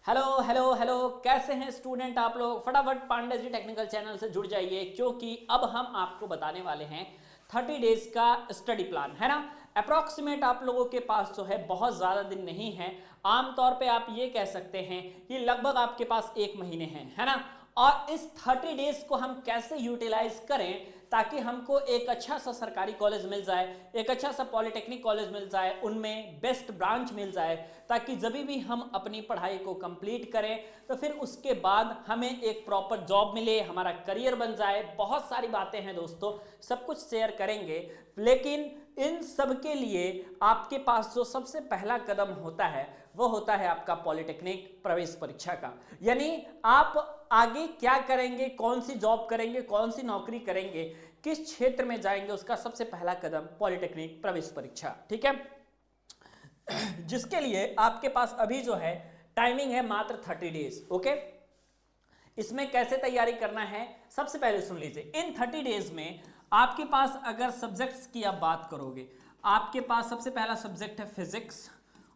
Hello hello hello, कैसे हैं student आप लोग। फटाफट पांडे जी टेक्निकल चैनल से जुड़ जाइए, क्योंकि अब हम आपको बताने वाले हैं 30 डेज का स्टडी प्लान, है ना। अप्रॉक्सीमेट आप लोगों के पास जो है बहुत ज़्यादा दिन नहीं है। आमतौर पे आप ये कह सकते हैं कि लगभग आपके पास 1 महीने हैं, है ना। और इस 30 डेज को हम कैसे यूटिलाइज करें ताकि हमको एक अच्छा सा सरकारी कॉलेज मिल जाए, एक अच्छा सा पॉलिटेक्निक कॉलेज मिल जाए, उनमें बेस्ट ब्रांच मिल जाए, ताकि जब भी हम अपनी पढ़ाई को कंप्लीट करें तो फिर उसके बाद हमें एक प्रॉपर जॉब मिले, हमारा करियर बन जाए। बहुत सारी बातें हैं दोस्तों, सब कुछ शेयर करेंगे, लेकिन इन सब के लिए आपके पास जो सबसे पहला कदम होता है वो होता है आपका पॉलिटेक्निक प्रवेश परीक्षा का। यानी आप आगे क्या करेंगे, कौन सी जॉब करेंगे, कौन सी नौकरी करेंगे, किस क्षेत्र में जाएंगे, उसका सबसे पहला कदम पॉलिटेक्निक प्रवेश परीक्षा, ठीक है। जिसके लिए आपके पास अभी जो है टाइमिंग है मात्र 30 डेज, ओके। इसमें कैसे तैयारी करना है सबसे पहले सुन लीजिए। इन 30 डेज में आपके पास अगर सब्जेक्ट्स की आप बात करोगे, आपके पास सबसे पहला सब्जेक्ट है फिजिक्स,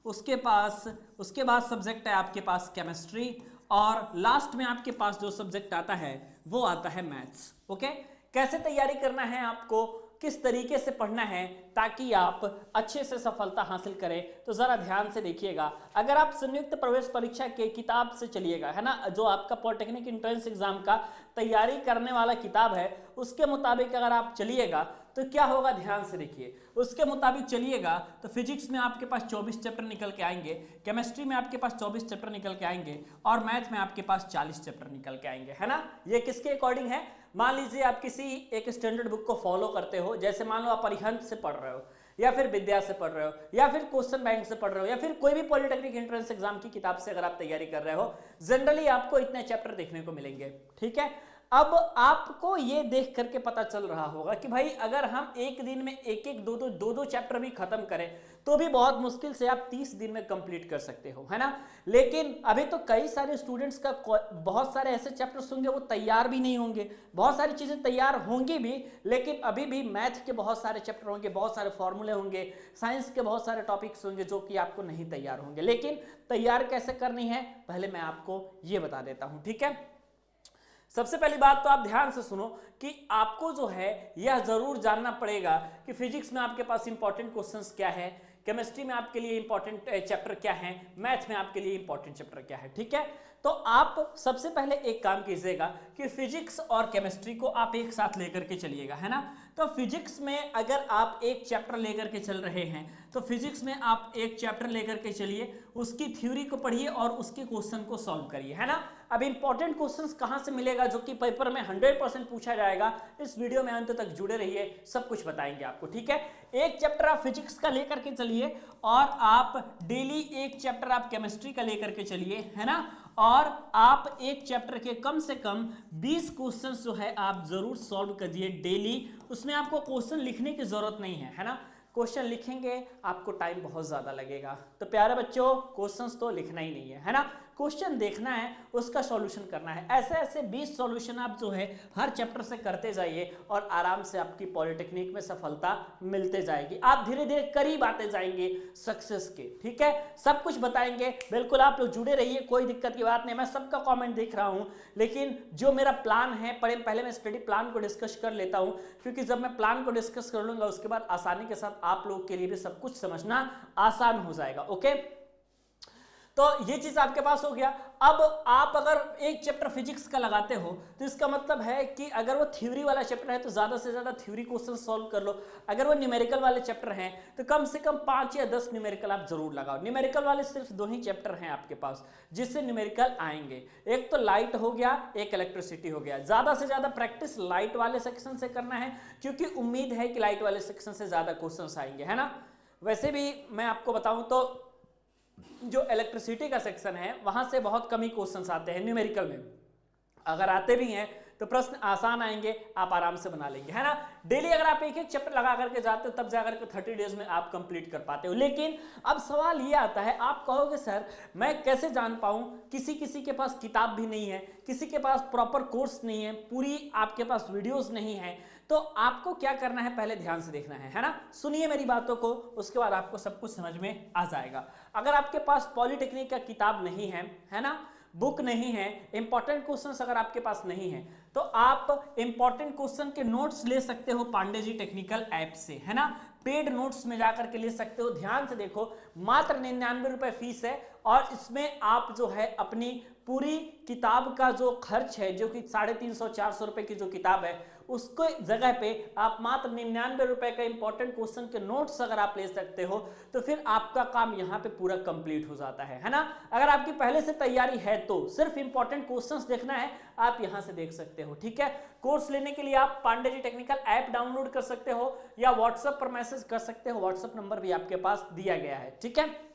उसके बाद सब्जेक्ट है आपके पास केमिस्ट्री, और लास्ट में आपके पास जो सब्जेक्ट आता है वो आता है मैथ्स, ओके। कैसे तैयारी करना है आपको, किस तरीके से पढ़ना है ताकि आप अच्छे से सफलता हासिल करें, तो जरा ध्यान से देखिएगा। अगर आप संयुक्त प्रवेश परीक्षा के किताब से चलिएगा, है ना, जो आपका पॉलिटेक्निक एंट्रेंस एग्जाम का तैयारी करने वाला किताब है, उसके मुताबिक अगर आप चलिएगा तो क्या होगा, ध्यान से देखिए। उसके मुताबिक चलिएगा तो फिजिक्स में आपके पास 24 चैप्टर निकल के आएंगे, केमिस्ट्री में आपके पास 24 चैप्टर निकल के आएंगे, और मैथ में आपके पास 40 चैप्टर निकल के आएंगे, है ना। ये किसके अकॉर्डिंग है, मान लीजिए आप किसी एक स्टैंडर्ड बुक को फॉलो करते हो, जैसे मान लो आप अरिहंत से पढ़ रहे हो, या फिर विद्या से पढ़ रहे हो, या फिर क्वेश्चन बैंक से पढ़ रहे हो, या फिर कोई भी पॉलिटेक्निक एंट्रेंस एग्जाम की किताब से अगर आप तैयारी कर रहे हो, जनरली आपको इतने चैप्टर देखने को मिलेंगे, ठीक है। अब आपको ये देख करके पता चल रहा होगा कि भाई अगर हम एक दिन में एक एक दो चैप्टर भी खत्म करें तो भी बहुत मुश्किल से आप 30 दिन में कंप्लीट कर सकते हो, है ना। लेकिन अभी तो कई सारे स्टूडेंट्स का बहुत सारे ऐसे चैप्टर्स होंगे वो तैयार भी नहीं होंगे, बहुत सारी चीजें तैयार होंगी भी, लेकिन अभी भी मैथ के बहुत सारे चैप्टर होंगे, बहुत सारे फॉर्मूले होंगे, साइंस के बहुत सारे टॉपिक्स होंगे जो कि आपको नहीं तैयार होंगे। लेकिन तैयार कैसे करनी है पहले मैं आपको ये बता देता हूं, ठीक है। सबसे पहली बात तो आप ध्यान से सुनो कि आपको जो है यह जरूर जानना पड़ेगा कि फिजिक्स में आपके पास इंपॉर्टेंट क्वेश्चंस क्या है, केमिस्ट्री में आपके लिए इंपॉर्टेंट चैप्टर क्या है, मैथ में आपके लिए इंपॉर्टेंट चैप्टर क्या है, ठीक है। तो आप सबसे पहले एक काम कीजिएगा कि फिजिक्स और केमिस्ट्री को आप एक साथ लेकर के चलिएगा, है ना। तो फिजिक्स में अगर आप एक चैप्टर लेकर के चल रहे हैं तो फिजिक्स में आप एक चैप्टर लेकर के चलिए, उसकी थ्योरी को पढ़िए और उसके क्वेश्चन को सॉल्व करिए, है ना। अब इंपॉर्टेंट क्वेश्चंस कहां से मिलेगा जो कि पेपर में 100% पूछा जाएगा, इस वीडियो में अंत तक जुड़े रहिए, सब कुछ बताएंगे आपको, ठीक है। एक चैप्टर आप फिजिक्स का लेकर के चलिए और आप डेली एक चैप्टर आप केमिस्ट्री का लेकर के चलिए, है ना। और आप एक चैप्टर के कम से कम 20 क्वेश्चंस जो है आप जरूर सॉल्व करिए डेली। उसमें आपको क्वेश्चन लिखने की जरूरत नहीं है ना। क्वेश्चन लिखेंगे आपको टाइम बहुत ज्यादा लगेगा, तो प्यारे बच्चों क्वेश्चंस तो लिखना ही नहीं है ना, क्वेश्चन देखना है, उसका सॉल्यूशन करना है। ऐसे ऐसे 20 सॉल्यूशन आप जो है हर चैप्टर से करते जाइए और आराम से आपकी पॉलिटेक्निक में सफलता मिलते जाएगी। आप धीरे धीरे करीब आते जाएंगे सक्सेस के, ठीक है। सब कुछ बताएंगे, बिल्कुल आप लोग जुड़े रहिए, कोई दिक्कत की बात नहीं। मैं सबका कॉमेंट देख रहा हूं, लेकिन जो मेरा प्लान है पहले मैं स्टडी प्लान को डिस्कस कर लेता हूं, क्योंकि जब मैं प्लान को डिस्कस कर लूंगा उसके बाद आसानी के साथ आप लोग के लिए भी सब कुछ समझना आसान हो जाएगा, ओके। तो ये चीज आपके पास हो गया। अब आप अगर एक चैप्टर फिजिक्स का लगाते हो तो इसका मतलब है कि अगर वो थ्योरी वाला चैप्टर है तो ज्यादा से ज्यादा थ्योरी क्वेश्चन सॉल्व कर लो। अगर वो न्यूमेरिकल वाले चैप्टर हैं तो कम से कम 5 या 10 न्यूमेरिकल आप जरूर लगाओ। न्यूमेरिकल वाले सिर्फ 2 ही चैप्टर हैं आपके पास जिससे न्यूमेरिकल आएंगे, एक तो लाइट हो गया, एक इलेक्ट्रिसिटी हो गया। ज्यादा से ज्यादा प्रैक्टिस लाइट वाले सेक्शन से करना है, क्योंकि उम्मीद है कि लाइट वाले सेक्शन से ज्यादा क्वेश्चन आएंगे, है ना। वैसे भी मैं आपको बताऊं तो जो इलेक्ट्रिसिटी का सेक्शन है वहां से बहुत कम ही क्वेश्चंस आते हैं न्यूमेरिकल में, अगर आते भी हैं तो प्रश्न आसान आएंगे, आप आराम से बना लेंगे, है ना। डेली अगर आप एक एक चैप्टर लगा करके जाते हो तब जाकर के 30 डेज में आप कंप्लीट कर पाते हो। लेकिन अब सवाल ये आता है, आप कहोगे सर मैं कैसे जान पाऊं, किसी किसी के पास किताब भी नहीं है, किसी के पास प्रॉपर कोर्स नहीं है, पूरी आपके पास वीडियोस नहीं है, तो आपको क्या करना है, पहले ध्यान से देखना है ना, सुनिए मेरी बातों को, उसके बाद आपको सब कुछ समझ में आ जाएगा। अगर आपके पास पॉलिटेक्निक का किताब नहीं है ना, बुक नहीं है, इंपॉर्टेंट क्वेश्चंस अगर आपके पास नहीं है, तो आप इंपॉर्टेंट क्वेश्चन के नोट्स ले सकते हो पांडे जी टेक्निकल ऐप से, है ना, पेड नोट्स में जाकर के ले सकते हो। ध्यान से देखो, मात्र 99 रुपए फीस है और इसमें आप जो है अपनी पूरी किताब का जो खर्च है, जो कि 350-400 रुपए की जो किताब है, उसको जगह पे आप मात्र 99 रुपए का इंपॉर्टेंट क्वेश्चन के नोट्स अगर आप ले सकते हो, तो फिर आपका काम यहाँ पे पूरा कंप्लीट हो जाता है ना। अगर आपकी पहले से तैयारी है तो सिर्फ इंपॉर्टेंट क्वेश्चंस देखना है, आप यहाँ से देख सकते हो, ठीक है। कोर्स लेने के लिए आप Pandey ji technical app download कर सकते हो या व्हाट्सएप पर मैसेज कर सकते हो, व्हाट्सएप नंबर भी आपके पास दिया गया है, ठीक है।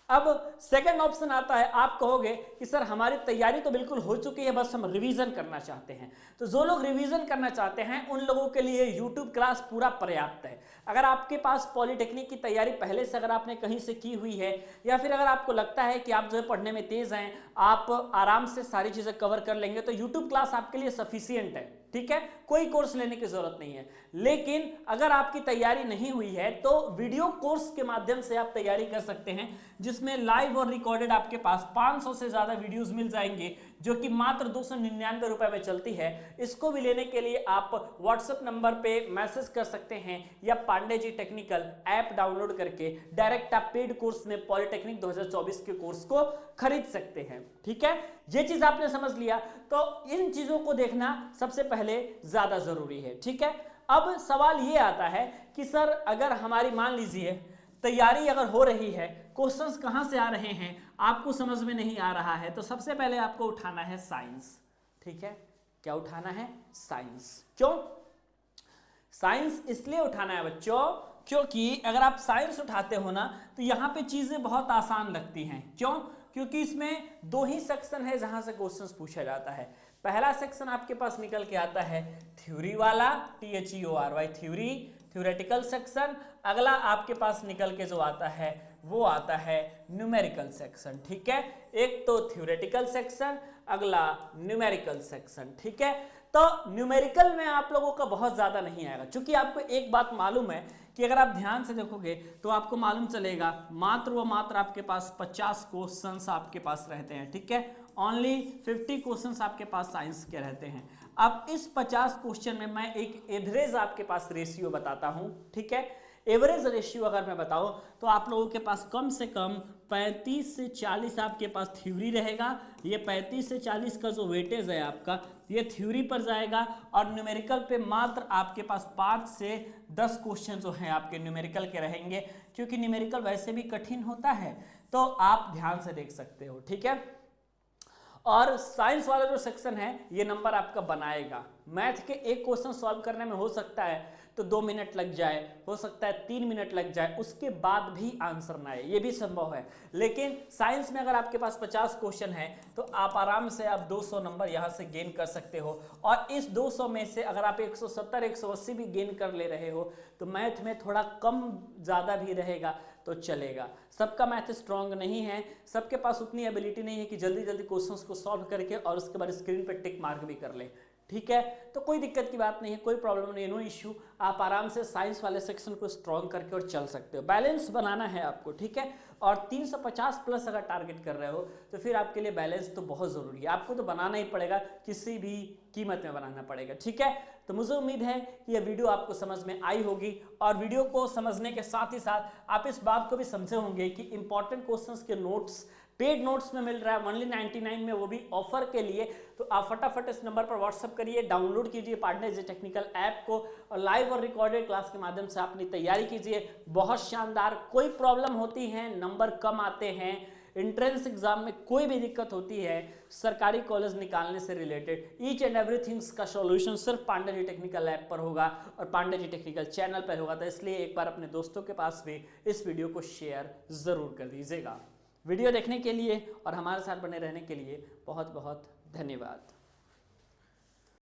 अब सेकंड ऑप्शन आता है, आप कहोगे कि सर हमारी तैयारी तो बिल्कुल हो चुकी है, बस हम रिवीजन करना चाहते हैं। तो जो लोग रिवीजन करना चाहते हैं उन लोगों के लिए यूट्यूब क्लास पूरा पर्याप्त है। अगर आपके पास पॉलिटेक्निक की तैयारी पहले से अगर आपने कहीं से की हुई है, या फिर अगर आपको लगता है कि आप जो है पढ़ने में तेज हैं, आप आराम से सारी चीजें कवर कर लेंगे, तो यूट्यूब क्लास आपके लिए सफिशियंट है, ठीक है, कोई कोर्स लेने की जरूरत नहीं है। लेकिन अगर आपकी तैयारी नहीं हुई है तो वीडियो कोर्स के माध्यम से आप तैयारी कर सकते हैं, जिसमें लाइव और रिकॉर्डेड आपके पास 500 से ज्यादा वीडियोस मिल जाएंगे, जो कि मात्र 299 रुपए में चलती है। इसको भी लेने के लिए आप व्हाट्सएप नंबर पे मैसेज कर सकते हैं या Pandey ji technical app download करके डायरेक्ट आप पेड कोर्स में पॉलिटेक्निक 2024 के कोर्स को खरीद सकते हैं, ठीक है। ये चीज आपने समझ लिया, तो इन चीजों को देखना सबसे पहले ज्यादा जरूरी है, ठीक है। अब सवाल ये आता है कि सर अगर हमारी मान लीजिए तैयारी अगर हो रही है, क्वेश्चंस कहां से आ रहे हैं आपको समझ में नहीं आ रहा है, तो सबसे पहले आपको उठाना है साइंस, ठीक है। क्या उठाना है? साइंस। क्यों साइंस इसलिए उठाना है बच्चों, क्योंकि अगर आप साइंस उठाते हो ना, तो यहां पे चीजें बहुत आसान लगती हैं। क्यों? क्योंकि इसमें दो ही सेक्शन है जहां से क्वेश्चंस पूछा जाता है। पहला सेक्शन आपके पास निकल के आता है थ्योरी वाला, THEORY थ्योरी, थ्योरेटिकल सेक्शन। अगला आपके पास निकल के जो आता है वो आता है न्यूमेरिकल सेक्शन, ठीक है। एक तो थ्योरेटिकल सेक्शन, अगला न्यूमेरिकल सेक्शन, ठीक है। तो न्यूमेरिकल में आप लोगों का बहुत ज्यादा नहीं आएगा, क्योंकि आपको एक बात मालूम है कि अगर आप ध्यान से देखोगे तो आपको मालूम चलेगा मात्र व मात्र आपके पास 50 क्वेश्चंस आपके पास रहते हैं, ठीक है। ओनली 50 क्वेश्चंस आपके पास साइंस के रहते हैं। अब इस 50 क्वेश्चन में मैं एक एवरेज आपके पास रेशियो बताता हूं, ठीक है। एवरेज रेशियो अगर मैं बताऊं तो आप लोगों के पास कम से कम 35 से 40 आपके पास थ्योरी रहेगा। ये 35 से 40 का जो वेटेज है आपका, ये थ्योरी पर जाएगा, और न्यूमेरिकल पे मात्र आपके पास 5 से 10 क्वेश्चन जो हैं आपके न्यूमेरिकल के रहेंगे, क्योंकि न्यूमेरिकल वैसे भी कठिन होता है, तो आप ध्यान से देख सकते हो, ठीक है। और साइंस वाला जो सेक्शन है ये नंबर आपका बनाएगा। मैथ के एक क्वेश्चन सॉल्व करने में हो सकता है तो 2 मिनट लग जाए, हो सकता है 3 मिनट लग जाए, उसके बाद भी आंसर ना आए, ये भी संभव है। लेकिन साइंस में अगर आपके पास 50 क्वेश्चन है तो आप आराम से आप 200 नंबर यहाँ से गेन कर सकते हो, और इस 200 में से अगर आप 170-180 भी गेन कर ले रहे हो तो मैथ में थोड़ा कम ज़्यादा भी रहेगा तो चलेगा। सबका मैथ स्ट्रांग नहीं है, सबके पास उतनी एबिलिटी नहीं है कि जल्दी जल्दी क्वेश्चंस को सॉल्व करके और उसके बाद स्क्रीन पर टिक मार्क भी कर ले, ठीक है। तो कोई दिक्कत की बात नहीं है, कोई प्रॉब्लम नहीं है, नो इश्यू। आप आराम से साइंस वाले सेक्शन को स्ट्रॉन्ग करके और चल सकते हो। बैलेंस बनाना है आपको, ठीक है। और 350 प्लस अगर टारगेट कर रहे हो तो फिर आपके लिए बैलेंस तो बहुत ज़रूरी है, आपको तो बनाना ही पड़ेगा, किसी भी कीमत में बनाना पड़ेगा, ठीक है। तो मुझे उम्मीद है कि यह वीडियो आपको समझ में आई होगी, और वीडियो को समझने के साथ ही साथ आप इस बात को भी समझे होंगे कि इंपॉर्टेंट क्वेश्चंस के नोट्स पेड नोट्स में मिल रहा है ओनली 99 में, वो भी ऑफर के लिए। तो आप फटाफट इस नंबर पर व्हाट्सअप करिए, डाउनलोड कीजिए पांडे जी टेक्निकल ऐप को, और लाइव और रिकॉर्डेड क्लास के माध्यम से अपनी तैयारी कीजिए। बहुत शानदार। कोई प्रॉब्लम होती है, नंबर कम आते हैं, एंट्रेंस एग्जाम में कोई भी दिक्कत होती है, सरकारी कॉलेज निकालने से रिलेटेड, ईच एंड एवरीथिंग्स का सॉल्यूशन सिर्फ पांडे जी टेक्निकल ऐप पर होगा और पांडे जी टेक्निकल चैनल पर होगा। तो इसलिए एक बार अपने दोस्तों के पास भी इस वीडियो को शेयर ज़रूर कर दीजिएगा। वीडियो देखने के लिए और हमारे साथ बने रहने के लिए बहुत बहुत धन्यवाद।